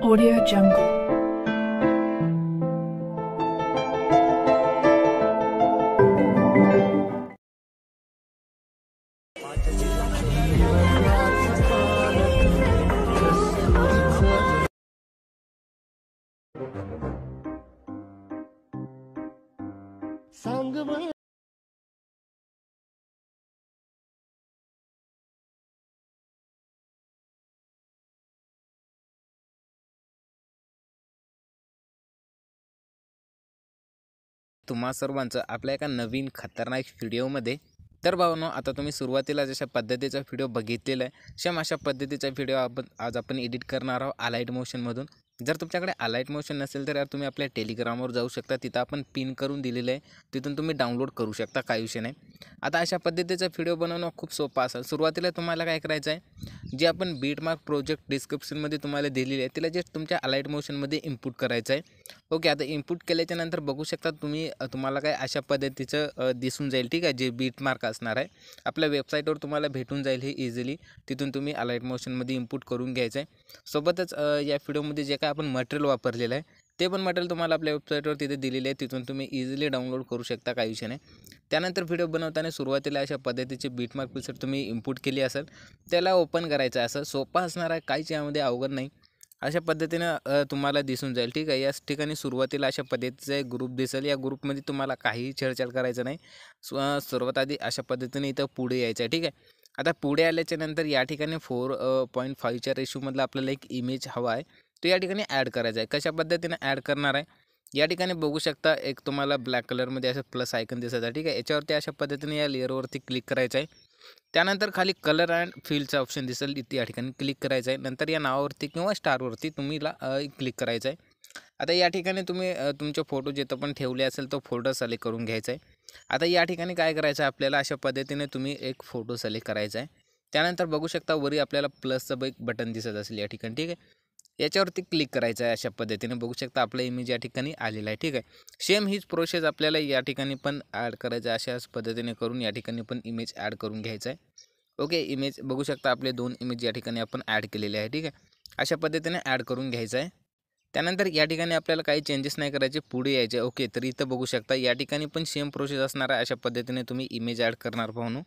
Audio Jungle. तुम्हा सर्वांचं आपल्या एका नवीन खतरनाक व्हिडिओमध्ये। तर भावांनो, आता तुम्ही सुरुवातीला जशा पद्धतीचा व्हिडिओ बघितलेला आहे सेम अशा पद्धतीचा व्हिडिओ आज आपण एडिट करणार आहोत अलाइट मोशनमधून। जर तुमच्याकडे अलाइट मोशन नसेल तर यार तुम्ही आपल्या टेलिग्रामवर जाऊ शकता, तिथं आपण पिन करून दिलेलं आहे, तिथून तुम्ही डाउनलोड करू शकता, काही विषय नाही। आता अशा पद्धतीचा व्हिडिओ बनवणं खूप सोपं असेल। सुरुवातीला तुम्हाला काय करायचं आहे, जे आपण बीटमार्क प्रोजेक्ट डिस्क्रिप्शनमध्ये तुम्हाला दिलेली आहे तिला जे तुमच्या अलाइट मोशनमध्ये इनपुट करायचं आहे। ओके, आता इनपुट केल्याच्या नंतर बघू शकता तुम्हाला काय अशा पद्धतीचं दिसून जाईल, ठीक आहे। जे बीटमार्क असणार आहे आपल्या वेबसाईटवर तुम्हाला भेटून जाईल हे इझिली, तिथून तुम्ही अलाइट मोशनमध्ये इनपुट करून घ्यायचं आहे। सोबतच या व्हिडिओमध्ये जे काय आपण मटेरियल वापरलेलं आहे ते पण मटेरियल तुम्हाला आपल्या वेबसाईटवर तिथे दिलेले आहे, तिथून तुम्ही इझिली डाउनलोड करू शकता, काही विषय नाही। त्यानंतर व्हिडिओ बनवताना सुरुवातीला अशा पद्धतीचे बीटमार्क प्रीसेट तुम्ही इनपुट केली असेल त्याला ओपन करायचं आहे। असं सोपं असणार आहे, काहीच यामध्ये अवघड नाही। अशा पद्धतीनं तुम्हाला दिसून जाईल, ठीक आहे। याच ठिकाणी सुरुवातीला अशा पद्धतीचा एक ग्रुप दिसेल, या ग्रुपमध्ये तुम्हाला काहीही छेडछाड करायचं नाही। सर्वात आधी अशा पद्धतीने इथं पुढे यायचं आहे, ठीक आहे। आता पुढे आल्याच्या नंतर या ठिकाणी 4.5च्या रेशोमधला आपल्याला एक इमेज हवा आहे, तो या ठिकाणी ॲड करायचा आहे। कशा पद्धतीने ॲड करणार आहे, या ठिकाणी बघू शकता एक तुम्हाला ब्लॅक कलरमध्ये असं प्लस आयकन दिसत आहे, ठीक आहे। याच्यावरती अशा पद्धतीने या लेअरवरती क्लिक करायचं आहे। त्यानंतर खाली कलर अँड फिलचं ऑप्शन दिसेल, इथे या ठिकाणी क्लिक करायचं आहे। नंतर या नावावरती किंवा स्टारवरती तुम्ही क्लिक करायचं आहे। आता या ठिकाणी तुम्ही तुमचे फोटो जिथं पण ठेवले असेल तो फोल्डर सिलेक्ट करून घ्यायचा आहे। आता या ठिकाणी काय करायचं आहे आपल्याला, अशा पद्धतीने तुम्ही एक फोटो सिलेक्ट करायचा आहे। त्यानंतर बघू शकता वरी आपल्याला प्लसचं एक बटन दिसत असेल या ठिकाणी, ठीक आहे। याच्यावरती क्लिक करायचं आहे। अशा पद्धतीने बघू शकता आपला इमेज या ठिकाणी आलेला आहे, ठीक आहे। सेम हीच प्रोसेस आपल्याला या ठिकाणी पण ॲड करायचं आहे। अशाच पद्धतीने करून या ठिकाणी पण इमेज ॲड करून घ्यायचं आहे। ओके, इमेज बघू शकता आपले 2 इमेज या ठिकाणी आपण ॲड केलेले आहे, ठीक आहे। अशा पद्धतीने ॲड करून घ्यायचं आहे। त्यानंतर या ठिकाणी आपल्याला काही चेंजेस नाही करायचे, पुढे यायचे। ओके, तर इथं बघू शकता या ठिकाणी पण सेम प्रोसेस असणार आहे। अशा पद्धतीने तुम्ही इमेज ॲड करणार पाहून,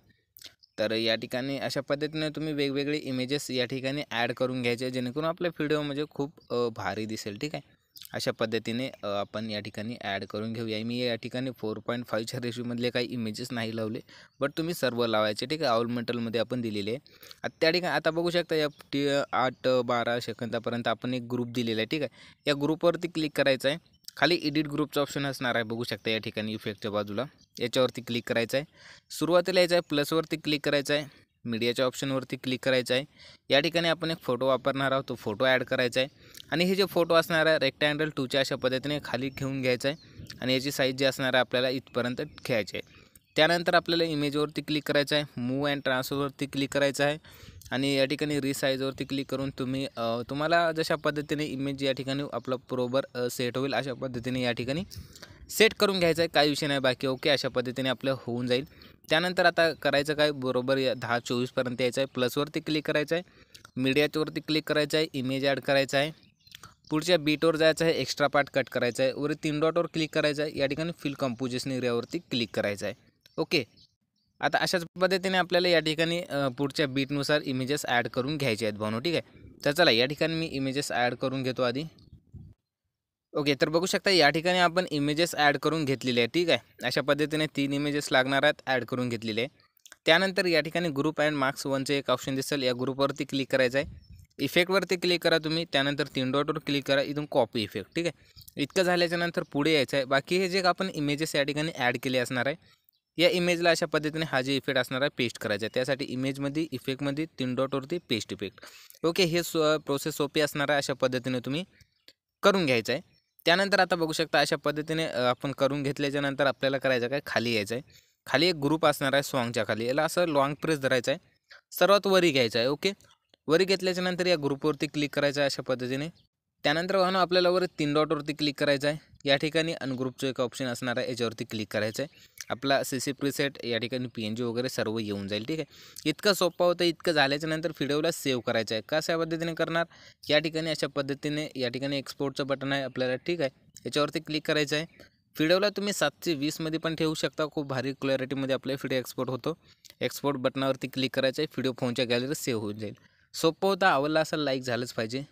तर या ठिकाणी अशा पद्धतीने तुम्ही वेगवेगळे इमेजेस या ठिकाणी ॲड करून घ्यायचे, जेणेकरून आपल्या व्हिडिओ म्हणजे खूप भारी दिसेल, ठीक आहे। अशा पद्धतीने आपण या ठिकाणी ॲड करून घेऊया। मी या ठिकाणी 4.5च्या रेशोमधले काही इमेजेस नाही लावले, बट तुम्ही सर्व लावायचे, ठीक आहे। ऑल मेटलमध्ये आपण दिलेले आहे। त्या ठिकाणी आता बघू शकता या 8-12 सेकंदापर्यंत आपण एक ग्रुप दिलेला आहे, ठीक आहे। या ग्रुपवरती क्लिक करायचं आहे। खाली एडिट ग्रुपचा ऑप्शन असणार आहे, बघू शकता या ठिकाणी इफेक्टच्या बाजूला, याच्यावरती क्लिक करायचं आहे। सुरुवातीला यायचं आहे, प्लसवरती क्लिक करायचं आहे, मीडियाच्या ऑप्शनवरती क्लिक करायचं आहे। या ठिकाणी आपण एक फोटो वापरणार आहोत, तो फोटो ॲड करायचा आहे। आणि हे जे फोटो असणार आहे रेक्टँगल 2च्या अशा पद्धतीने खाली घेऊन घ्यायचं आहे, आणि याची साईज जी असणार आहे आपल्याला इथपर्यंत घ्यायची आहे। त्यानंतर आपल्याला इमेजवरती क्लिक करायचं आहे, मूव अँड ट्रान्सफरवरती क्लिक करायचं आहे, आणि या ठिकाणी रिसाईजवरती क्लिक करून तुम्ही तुम्हाला जशा पद्धतीने इमेज या ठिकाणी आपलं बरोबर सेट होईल अशा पद्धतीने या ठिकाणी सेट करून घ्यायचं आहे, काही विषय नाही बाकी। ओके, अशा पद्धतीने आपलं होऊन जाईल। त्यानंतर आता करायचं काय, बरोबर 10:24पर्यंत यायचं आहे, प्लसवरती क्लिक करायचं आहे, मीडियाच्यावरती क्लिक करायचं आहे, इमेज ॲड करायचं आहे, पुढच्या बीटवर जायचं आहे, एक्स्ट्रा पार्ट कट करायचा आहे, वर 3 डॉटवर क्लिक करायचं आहे, या ठिकाणी फिल कंपोजिशन एरियावरती क्लिक करायचं आहे। ओके, आता अशाच पद्धतीने आपल्याला या ठिकाणी पुढच्या बीटनुसार इमेजेस ॲड करून घ्यायचे आहेत भावनो, ठीक आहे। तर चला या ठिकाणी मी इमेजेस ॲड करून घेतो आधी। ओके, तर बघू शकता या ठिकाणी आपण इमेजेस ॲड करून घेतलेले आहे, ठीक आहे। अशा पद्धतीने 3 इमेजेस लागणार आहेत, ॲड करून घेतलेले आहे। त्यानंतर या ठिकाणी ग्रुप अँड मार्क्स 1चे एक ऑप्शन दिसेल, या ग्रुपवरती क्लिक करायचं आहे। इफेक्टवरती क्लिक करा तुम्ही, त्यानंतर 3 डॉटवर क्लिक करा, इथून कॉपी इफेक्ट, ठीक आहे। इतकं झाल्याच्या नंतर पुढे यायचं आहे। बाकी हे जे आपण इमेजेस या ठिकाणी ॲड केले असणार आहे, या इमेजला अशा पद्धतीने हा जे इफेक्ट असणार आहे पेस्ट करायचा आहे। त्यासाठी इमेजमध्ये इफेक्टमध्ये 3 डॉटवरती पेस्ट इफेक्ट। ओके, हे प्रोसेस सोपी असणार आहे, अशा पद्धतीने तुम्ही करून घ्यायचं आहे। त्यानंतर आता बघू शकता अशा पद्धतीने आपण करून घेतल्याच्या नंतर आपल्याला करायचं काय, खाली यायचं आहे। खाली एक ग्रुप असणार आहे सॉन्गच्या खाली, याला असं लॉंग प्रेस धरायचं आहे, सर्वात वरी घ्यायचं आहे। ओके, वरी घेतल्याच्या नंतर या ग्रुपवरती क्लिक करायचं आहे अशा पद्धतीने। त्यानंतर भावांनो आपल्याला वर 3 डॉटवरती क्लिक करायचं आहे. या ठिकाणी अनग्रुपचं एक ऑप्शन असणार आहे, याच्यावरती क्लिक करायचं आहे. आपला CC प्रीसेट या ठिकाणी PNG वगैरे सर्व येऊन जाईल. ठीक आहे, इतकं सोपं होतं. इतकं झाल्याच्या नंतर व्हिडिओला सेव्ह करायचं आहे. कशा पद्धतीने करणार, या ठिकाणी अशा पद्धतीने या ठिकाणी एक्सपोर्टचं बटन आहे आपल्याला. ठीक आहे, याच्यावरती क्लिक करायचं आहे. व्हिडिओला तुम्ही 720 मध्ये पण ठेवू शकता. खूप भारी क्लॅरिटीमध्ये आपला व्हिडिओ एक्सपोर्ट होतो. एक्सपोर्ट बटनावरती क्लिक करायचं आहे. व्हिडिओ फोनच्या गॅलरीत सेव्ह होऊन जाईल. सोपं होतं. आवडला असेल लाईक झालंच पाहिजे.